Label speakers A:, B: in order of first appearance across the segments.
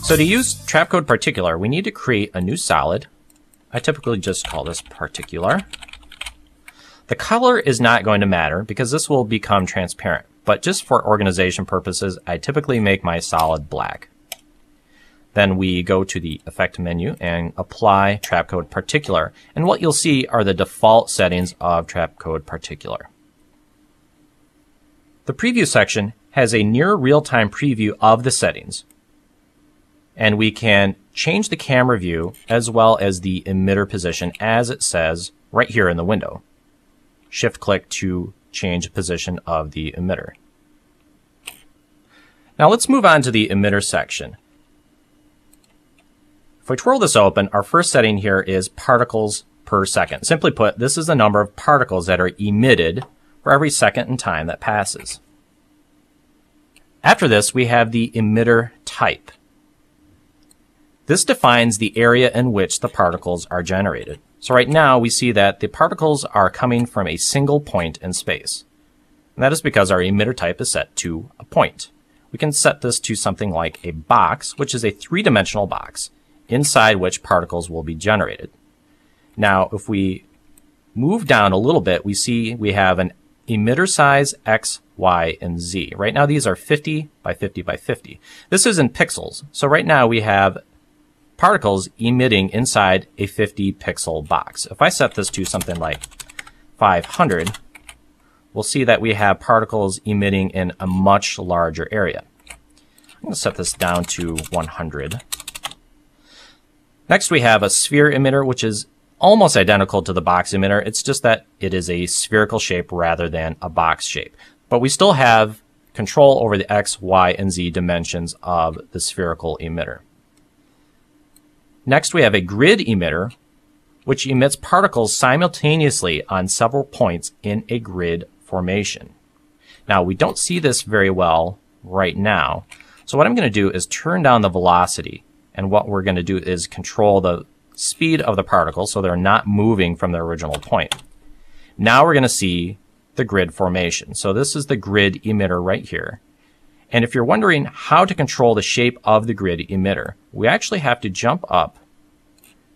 A: So to use trapcode particular, we need to create a new solid. I typically just call this particular. The color is not going to matter because this will become transparent, but just for organization purposes, I typically make my solid black. Then we go to the Effect menu and apply trapcode particular, and what you'll see are the default settings of trapcode particular. The preview section has a near real-time preview of the settings, and we can change the camera view as well as the emitter position as it says right here in the window. Shift-click to change the position of the emitter. Now let's move on to the emitter section. If we twirl this open, our first setting here is particles per second. Simply put, this is the number of particles that are emitted for every second in time that passes. After this, we have the emitter type. This defines the area in which the particles are generated. So right now we see that the particles are coming from a single point in space. And that is because our emitter type is set to a point. We can set this to something like a box, which is a three-dimensional box, inside which particles will be generated. Now, if we move down a little bit, we see we have an emitter size X, Y, and Z. Right now these are 50 by 50 by 50. This is in pixels. So right now we have particles emitting inside a 50 pixel box. If I set this to something like 500, we'll see that we have particles emitting in a much larger area. I'm going to set this down to 100. Next we have a sphere emitter, which is almost identical to the box emitter. It's just that it is a spherical shape rather than a box shape. But we still have control over the X, Y, and Z dimensions of the spherical emitter. Next, we have a grid emitter, which emits particles simultaneously on several points in a grid formation. Now, we don't see this very well right now. So what I'm going to do is turn down the velocity. And what we're going to do is control the speed of the particles so they're not moving from their original point. Now we're going to see the grid formation. So this is the grid emitter right here. And if you're wondering how to control the shape of the grid emitter, we actually have to jump up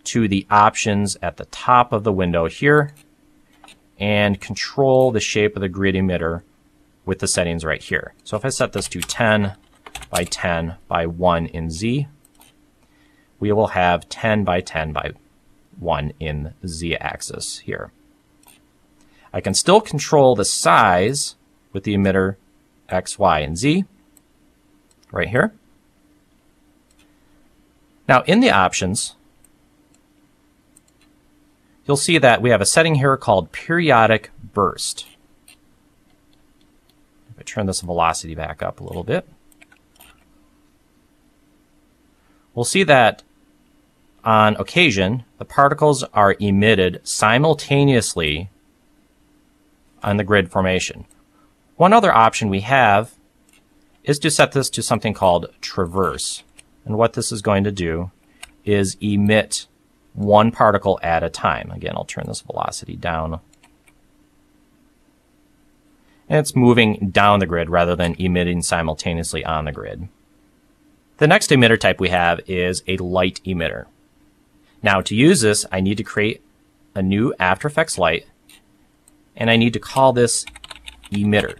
A: to the options at the top of the window here and control the shape of the grid emitter with the settings right here. So if I set this to 10 by 10 by 1 in Z, we will have 10 by 10 by 1 in the Z axis here. I can still control the size with the emitter X, Y, and Z right here. Now in the options, you'll see that we have a setting here called periodic burst. If I turn this velocity back up a little bit, we'll see that on occasion, the particles are emitted simultaneously on the grid formation. One other option we have is to set this to something called traverse. And what this is going to do is emit one particle at a time. Again, I'll turn this velocity down. And it's moving down the grid rather than emitting simultaneously on the grid. The next emitter type we have is a light emitter. Now to use this, I need to create a new After Effects light, and I need to call this emitter.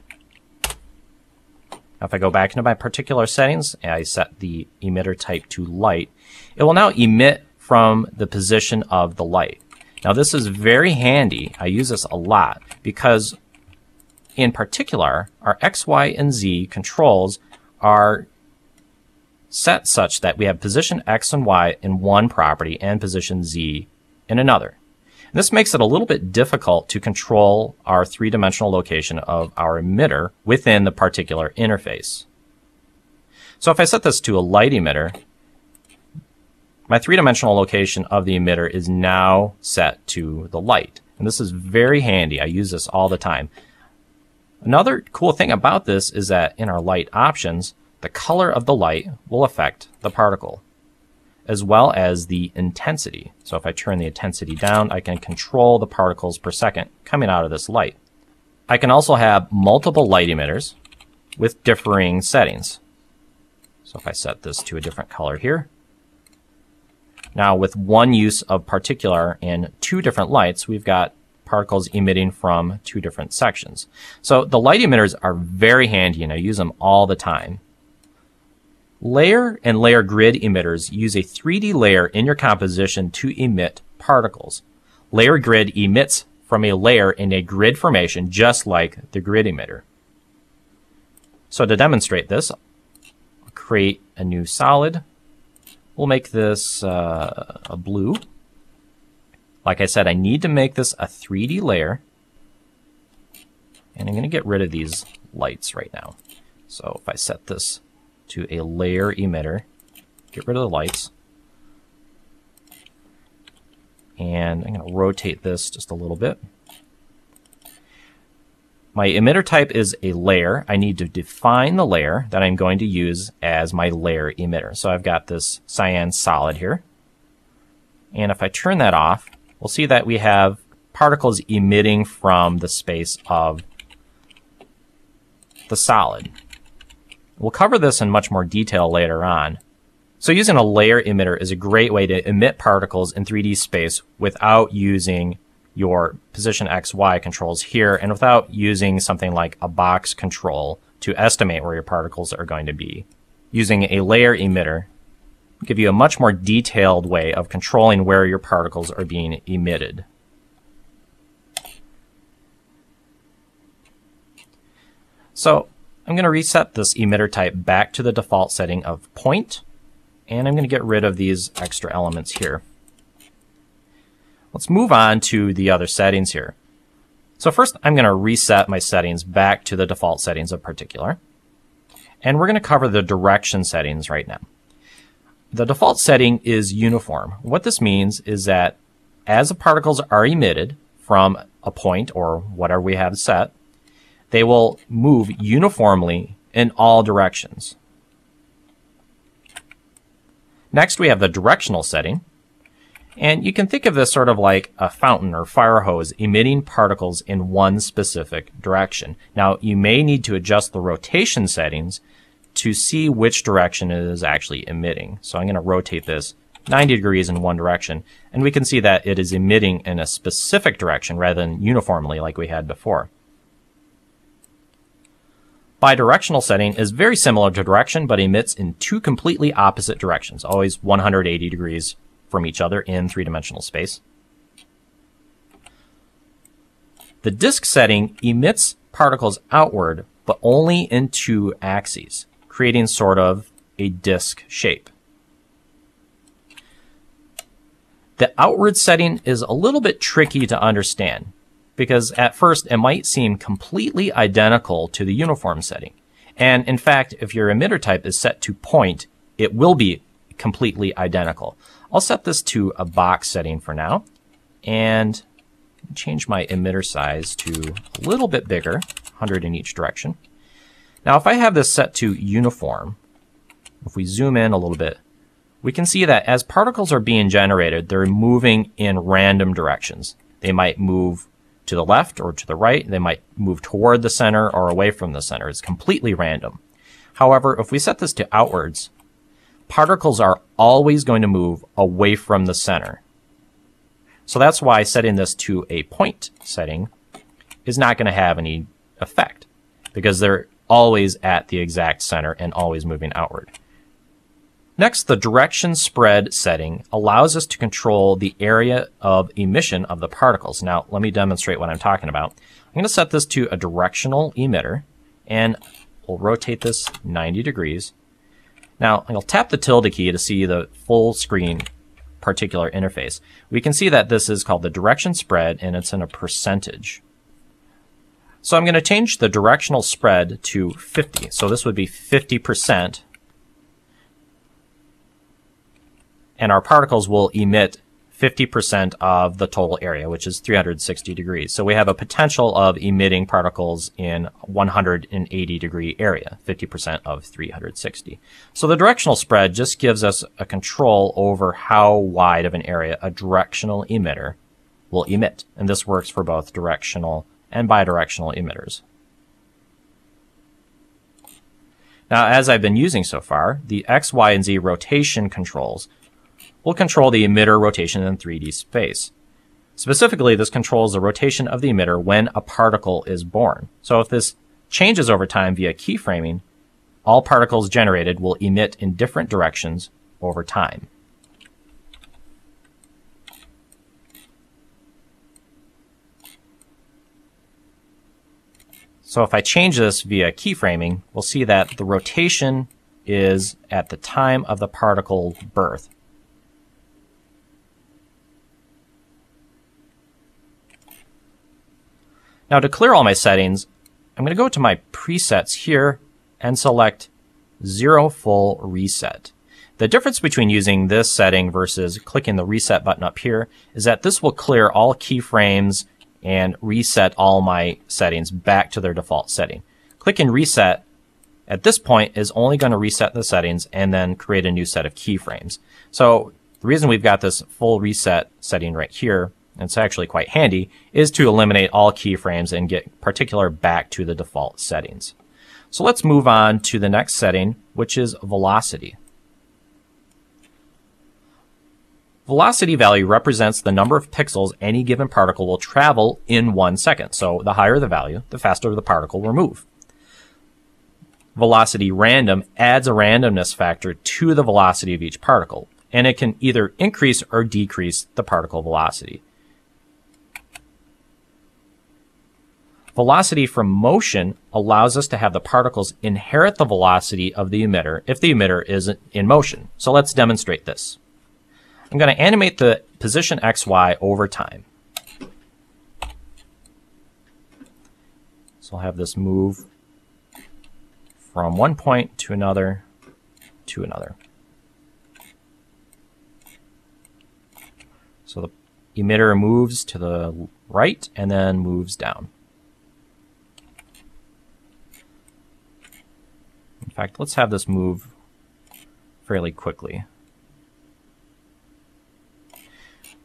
A: Now if I go back into my particular settings and I set the emitter type to light, it will now emit from the position of the light. Now this is very handy. I use this a lot because in particular, our X, Y, and Z controls are set such that we have position X and Y in one property and position Z in another. And this makes it a little bit difficult to control our three-dimensional location of our emitter within the particular interface. So if I set this to a light emitter, my three-dimensional location of the emitter is now set to the light. And this is very handy. I use this all the time. Another cool thing about this is that in our light options, the color of the light will affect the particle, as well as the intensity. So if I turn the intensity down, I can control the particles per second coming out of this light. I can also have multiple light emitters with differing settings. So if I set this to a different color here, now with one use of particular and two different lights, we've got particles emitting from two different sections. So the light emitters are very handy, and I use them all the time. Layer and layer grid emitters use a 3D layer in your composition to emit particles. Layer grid emits from a layer in a grid formation, just like the grid emitter. So to demonstrate this, I'll create a new solid. We'll make this a blue. Like I said, I need to make this a 3D layer. And I'm going to get rid of these lights right now. So if I set this to a layer emitter, get rid of the lights. And I'm going to rotate this just a little bit. My emitter type is a layer. I need to define the layer that I'm going to use as my layer emitter. So I've got this cyan solid here. And if I turn that off, we'll see that we have particles emitting from the space of the solid. We'll cover this in much more detail later on. So using a layer emitter is a great way to emit particles in 3D space without using your position X, Y controls here, and without using something like a box control to estimate where your particles are going to be. Using a layer emitter will give you a much more detailed way of controlling where your particles are being emitted. So I'm going to reset this emitter type back to the default setting of point, and I'm going to get rid of these extra elements here. Let's move on to the other settings here. So first, I'm going to reset my settings back to the default settings of particular. And we're going to cover the direction settings right now. The default setting is uniform. What this means is that as the particles are emitted from a point or whatever we have set, they will move uniformly in all directions. Next, we have the directional setting. And you can think of this sort of like a fountain or fire hose emitting particles in one specific direction. Now, you may need to adjust the rotation settings to see which direction it is actually emitting. So I'm going to rotate this 90 degrees in one direction, and we can see that it is emitting in a specific direction rather than uniformly like we had before. Bidirectional setting is very similar to direction, but emits in two completely opposite directions, always 180 degrees from each other in three-dimensional space. The disk setting emits particles outward, but only in two axes, creating sort of a disk shape. The outward setting is a little bit tricky to understand, because at first it might seem completely identical to the uniform setting. And in fact, if your emitter type is set to point, it will be completely identical. I'll set this to a box setting for now, and change my emitter size to a little bit bigger, 100 in each direction. Now, if I have this set to uniform, if we zoom in a little bit, we can see that as particles are being generated, they're moving in random directions. They might move to the left or to the right. They might move toward the center or away from the center. It's completely random. However, if we set this to outwards, particles are always going to move away from the center. So that's why setting this to a point setting is not going to have any effect, because they're always at the exact center and always moving outward. Next, the direction spread setting allows us to control the area of emission of the particles. Now, let me demonstrate what I'm talking about. I'm going to set this to a directional emitter, and we'll rotate this 90 degrees. Now, I'll tap the tilde key to see the full screen particular interface. We can see that this is called the direction spread, and it's in a percentage. So I'm going to change the directional spread to 50. So this would be 50%. And our particles will emit 50% of the total area, which is 360 degrees. So we have a potential of emitting particles in 180 degree area, 50% of 360. So the directional spread just gives us a control over how wide of an area a directional emitter will emit. And this works for both directional and bidirectional emitters. Now, as I've been using so far, the X, Y, and Z rotation controls will control the emitter rotation in 3D space. Specifically, this controls the rotation of the emitter when a particle is born. So if this changes over time via keyframing, all particles generated will emit in different directions over time. So if I change this via keyframing, we'll see that the rotation is at the time of the particle birth. Now to clear all my settings, I'm going to go to my presets here and select 0 full reset. The difference between using this setting versus clicking the reset button up here is that this will clear all keyframes and reset all my settings back to their default setting. Clicking reset at this point is only going to reset the settings and then create a new set of keyframes. So the reason we've got this full reset setting right here, and it's actually quite handy, is to eliminate all keyframes and get Particular back to the default settings. So let's move on to the next setting, which is velocity. Velocity value represents the number of pixels any given particle will travel in 1 second. So the higher the value, the faster the particle will move. Velocity random adds a randomness factor to the velocity of each particle, and it can either increase or decrease the particle velocity. Velocity from motion allows us to have the particles inherit the velocity of the emitter if the emitter is in motion. So let's demonstrate this. I'm going to animate the position XY over time. So I'll have this move from one point to another to another. So the emitter moves to the right and then moves down. In fact, let's have this move fairly quickly.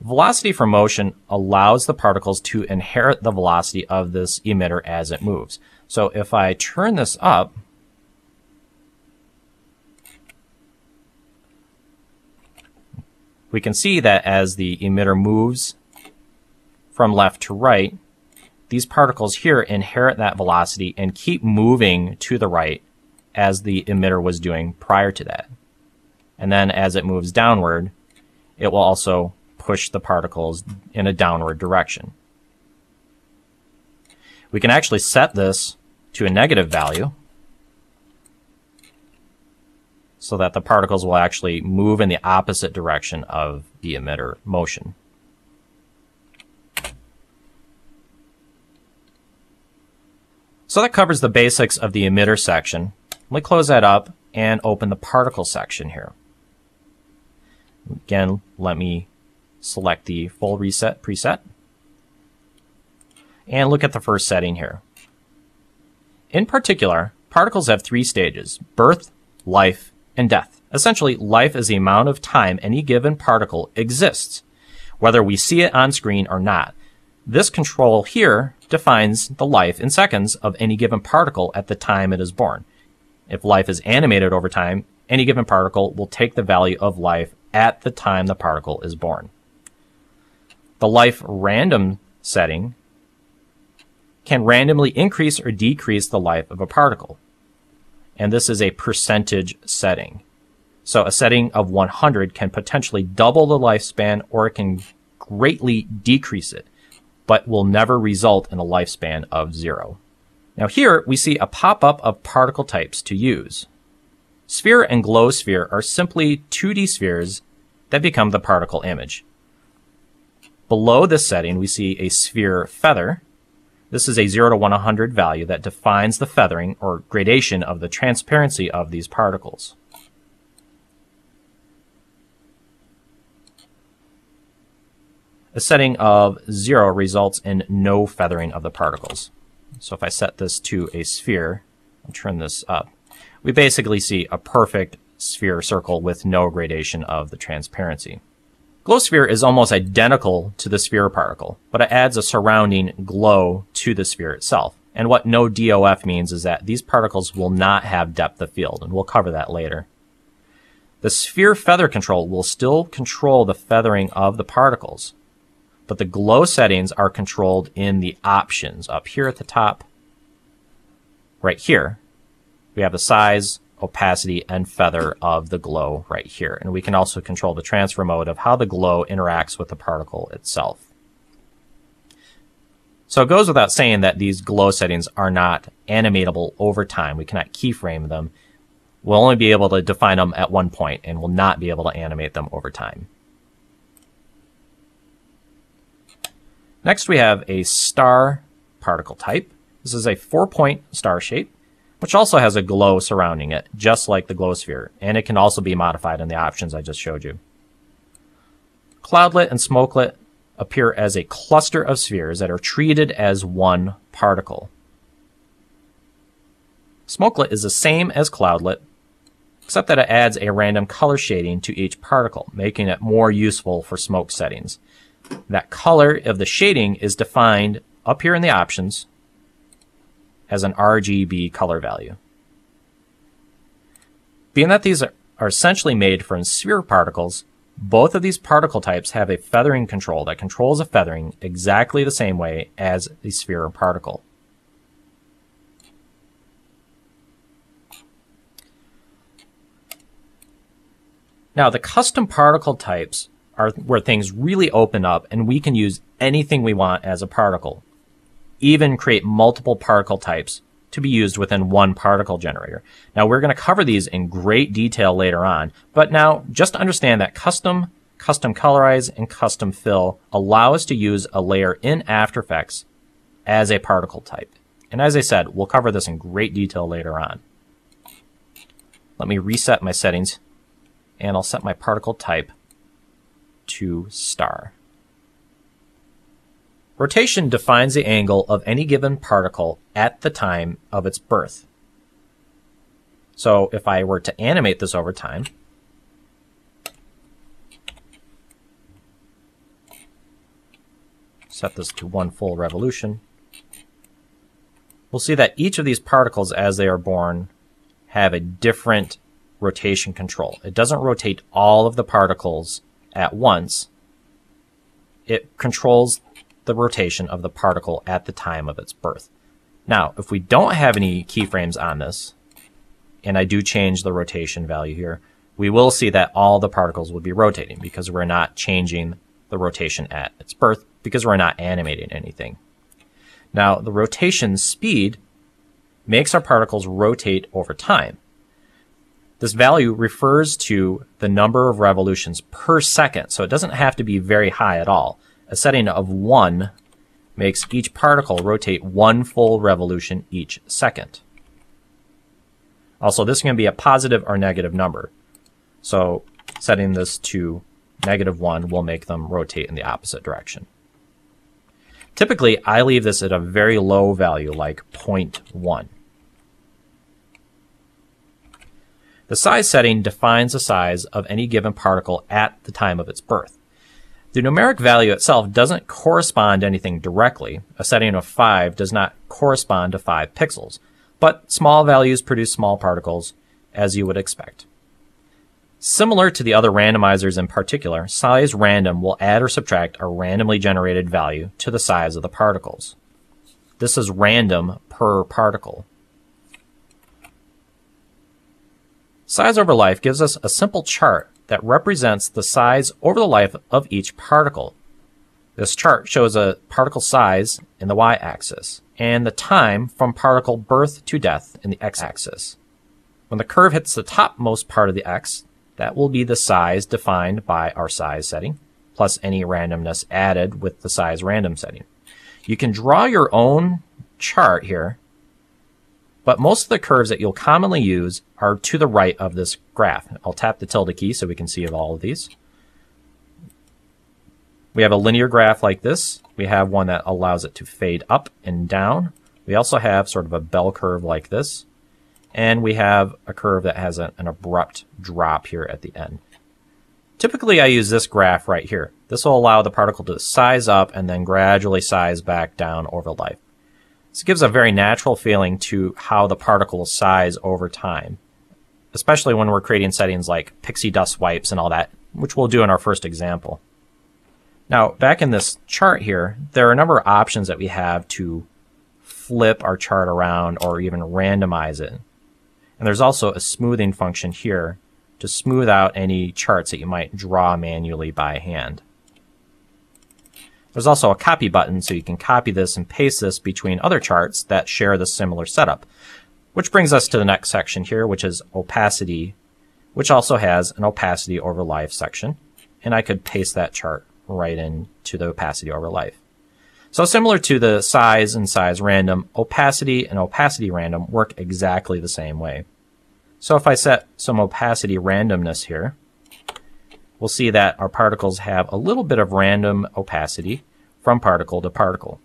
A: Velocity from motion allows the particles to inherit the velocity of this emitter as it moves. So if I turn this up, we can see that as the emitter moves from left to right, these particles here inherit that velocity and keep moving to the right as the emitter was doing prior to that. And then as it moves downward, it will also push the particles in a downward direction. We can actually set this to a negative value so that the particles will actually move in the opposite direction of the emitter motion. So that covers the basics of the emitter section. Let me close that up and open the particle section here. Again, let me select the full reset preset and look at the first setting here. In particular, particles have 3 stages: birth, life, and death. Essentially, life is the amount of time any given particle exists, whether we see it on screen or not. This control here defines the life in seconds of any given particle at the time it is born. If life is animated over time, any given particle will take the value of life at the time the particle is born. The life random setting can randomly increase or decrease the life of a particle. And this is a percentage setting. So a setting of 100 can potentially double the lifespan, or it can greatly decrease it, but will never result in a lifespan of 0. Now here we see a pop-up of particle types to use. Sphere and glow sphere are simply 2D spheres that become the particle image. Below this setting, we see a sphere feather. This is a 0 to 100 value that defines the feathering or gradation of the transparency of these particles. A setting of 0 results in no feathering of the particles. So if I set this to a sphere and turn this up, we basically see a perfect sphere circle with no gradation of the transparency. Glow sphere is almost identical to the sphere particle, but it adds a surrounding glow to the sphere itself. And what no DOF means is that these particles will not have depth of field, and we'll cover that later. The sphere feather control will still control the feathering of the particles, but the glow settings are controlled in the options up here at the top. Right here, we have the size, opacity, and feather of the glow right here. And we can also control the transfer mode of how the glow interacts with the particle itself. So it goes without saying that these glow settings are not animatable over time. We cannot keyframe them. We'll only be able to define them at one point and will not be able to animate them over time. Next we have a star particle type. This is a 4-point star shape, which also has a glow surrounding it, just like the glow sphere, and it can also be modified in the options I just showed you. Cloudlet and smokelet appear as a cluster of spheres that are treated as one particle. Smokelet is the same as cloudlet, except that it adds a random color shading to each particle, making it more useful for smoke settings. That color of the shading is defined up here in the options as an RGB color value. Being that these are essentially made for sphere particles, both of these particle types have a feathering control that controls the feathering exactly the same way as the sphere particle. Now, the custom particle types are where things really open up and we can use anything we want as a particle, even create multiple particle types to be used within one particle generator. Now, we're going to cover these in great detail later on, but now just understand that custom colorize, and custom fill allow us to use a layer in After Effects as a particle type. And as I said, we'll cover this in great detail later on. Let me reset my settings, and I'll set my particle type to star. Rotation defines the angle of any given particle at the time of its birth. So if I were to animate this over time, set this to 1 full revolution, we'll see that each of these particles as they are born have a different rotation control. It doesn't rotate all of the particles at once. It controls the rotation of the particle at the time of its birth. Now, if we don't have any keyframes on this, and I do change the rotation value here, we will see that all the particles would be rotating because we're not changing the rotation at its birth because we're not animating anything. Now, the rotation speed makes our particles rotate over time. This value refers to the number of revolutions per second, so it doesn't have to be very high at all. A setting of 1 makes each particle rotate 1 full revolution each second. Also, this can be a positive or negative number. So setting this to -1 will make them rotate in the opposite direction. Typically, I leave this at a very low value, like 0.1. The size setting defines the size of any given particle at the time of its birth. The numeric value itself doesn't correspond to anything directly. A setting of 5 does not correspond to 5 pixels, but small values produce small particles, as you would expect. Similar to the other randomizers in particular, size random will add or subtract a randomly generated value to the size of the particles. This is random per particle. Size over life gives us a simple chart that represents the size over the life of each particle. This chart shows a particle size in the y-axis and the time from particle birth to death in the x-axis. When the curve hits the topmost part of the x, that will be the size defined by our size setting, plus any randomness added with the size random setting. You can draw your own chart here, but most of the curves that you'll commonly use are to the right of this graph. I'll tap the tilde key so we can see all of these. We have a linear graph like this. We have one that allows it to fade up and down. We also have sort of a bell curve like this. And we have a curve that has an abrupt drop here at the end. Typically, I use this graph right here. This will allow the particle to size up and then gradually size back down over life. This gives a very natural feeling to how the particles size over time, especially when we're creating settings like pixie dust wipes and all that, which we'll do in our first example. Now, back in this chart here, there are a number of options that we have to flip our chart around or even randomize it. And there's also a smoothing function here to smooth out any charts that you might draw manually by hand. There's also a copy button, so you can copy this and paste this between other charts that share the similar setup. Which brings us to the next section here, which is opacity, which also has an opacity over life section. And I could paste that chart right into the opacity over life. So similar to the size and size random, opacity and opacity random work exactly the same way. So if I set some opacity randomness here, we'll see that our particles have a little bit of random opacity from particle to particle.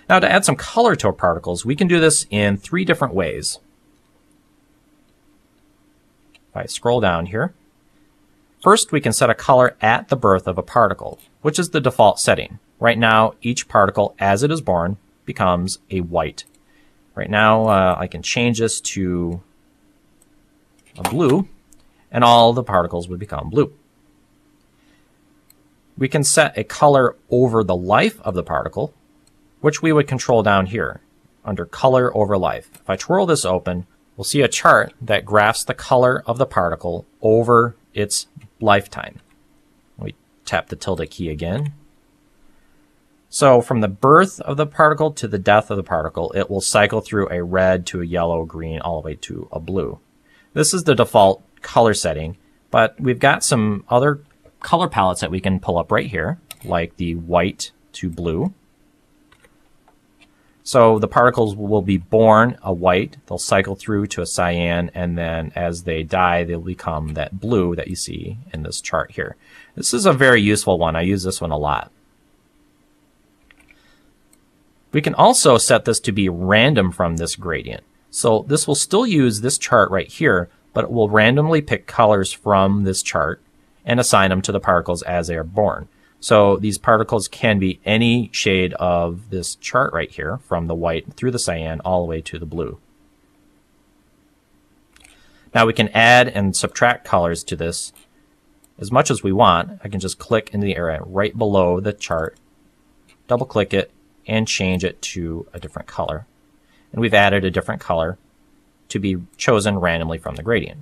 A: Now to add some color to our particles, we can do this in 3 different ways. If I scroll down here, first, we can set a color at the birth of a particle, which is the default setting. Right now, each particle, as it is born, becomes a white. Right now, I can change this to a blue, and all the particles would become blue. We can set a color over the life of the particle, which we would control down here, under Color Over Life. If I twirl this open, we'll see a chart that graphs the color of the particle over its lifetime. We tap the tilde key again. So from the birth of the particle to the death of the particle, it will cycle through a red to a yellow, green, all the way to a blue. This is the default color setting, but we've got some other color palettes that we can pull up right here, like the white to blue. So the particles will be born a white, they'll cycle through to a cyan, and then as they die, they'll become that blue that you see in this chart here. This is a very useful one. I use this one a lot. We can also set this to be random from this gradient. So this will still use this chart right here, but it will randomly pick colors from this chart and assign them to the particles as they are born. So these particles can be any shade of this chart right here, from the white through the cyan all the way to the blue. Now we can add and subtract colors to this as much as we want. I can just click in the area right below the chart, double click it, and change it to a different color. And we've added a different color to be chosen randomly from the gradient.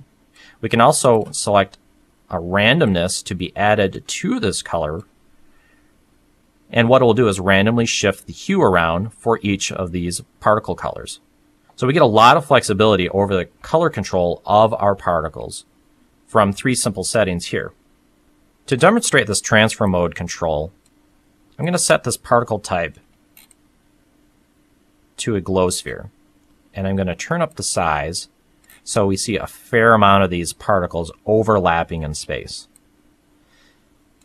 A: We can also select a randomness to be added to this color, and what it will do is randomly shift the hue around for each of these particle colors. So we get a lot of flexibility over the color control of our particles from 3 simple settings here. To demonstrate this transfer mode control, I'm going to set this particle type to a glow sphere, and I'm going to turn up the size so we see a fair amount of these particles overlapping in space.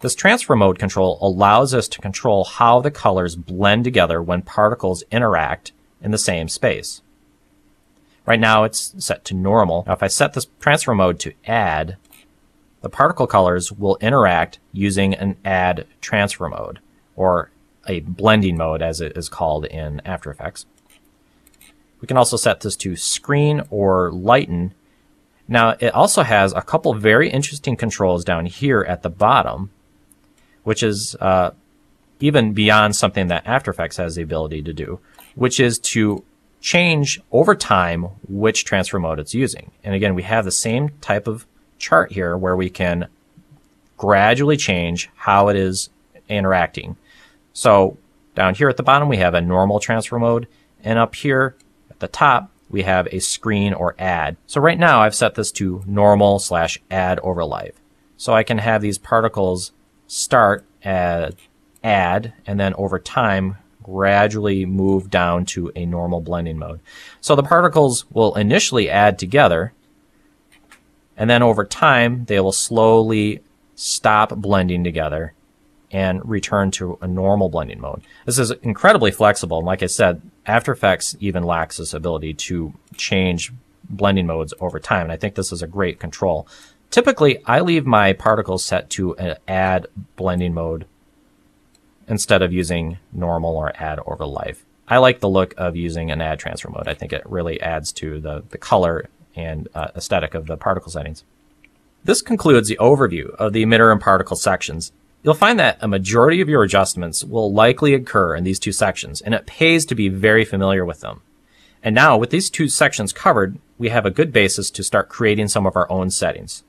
A: This transfer mode control allows us to control how the colors blend together when particles interact in the same space. Right now it's set to normal. Now if I set this transfer mode to add, the particle colors will interact using an add transfer mode, or a blending mode as it is called in After Effects. We can also set this to screen or lighten. Now it also has a couple very interesting controls down here at the bottom, which is even beyond something that After Effects has the ability to do, which is to change over time which transfer mode it's using. And again, we have the same type of chart here where we can gradually change how it is interacting. So down here at the bottom, we have a normal transfer mode, and up here at the top, we have a screen or add. So right now I've set this to normal/add over life. So I can have these particles start at add, and then over time gradually move down to a normal blending mode. So the particles will initially add together, and then over time they will slowly stop blending together and return to a normal blending mode. This is incredibly flexible, and like I said, After Effects even lacks this ability to change blending modes over time, and I think this is a great control. Typically, I leave my particles set to an add blending mode instead of using normal or add over life. I like the look of using an add transfer mode. I think it really adds to the color and aesthetic of the particle settings. This concludes the overview of the emitter and particle sections. You'll find that a majority of your adjustments will likely occur in these two sections, and it pays to be very familiar with them. And now, with these two sections covered, we have a good basis to start creating some of our own settings.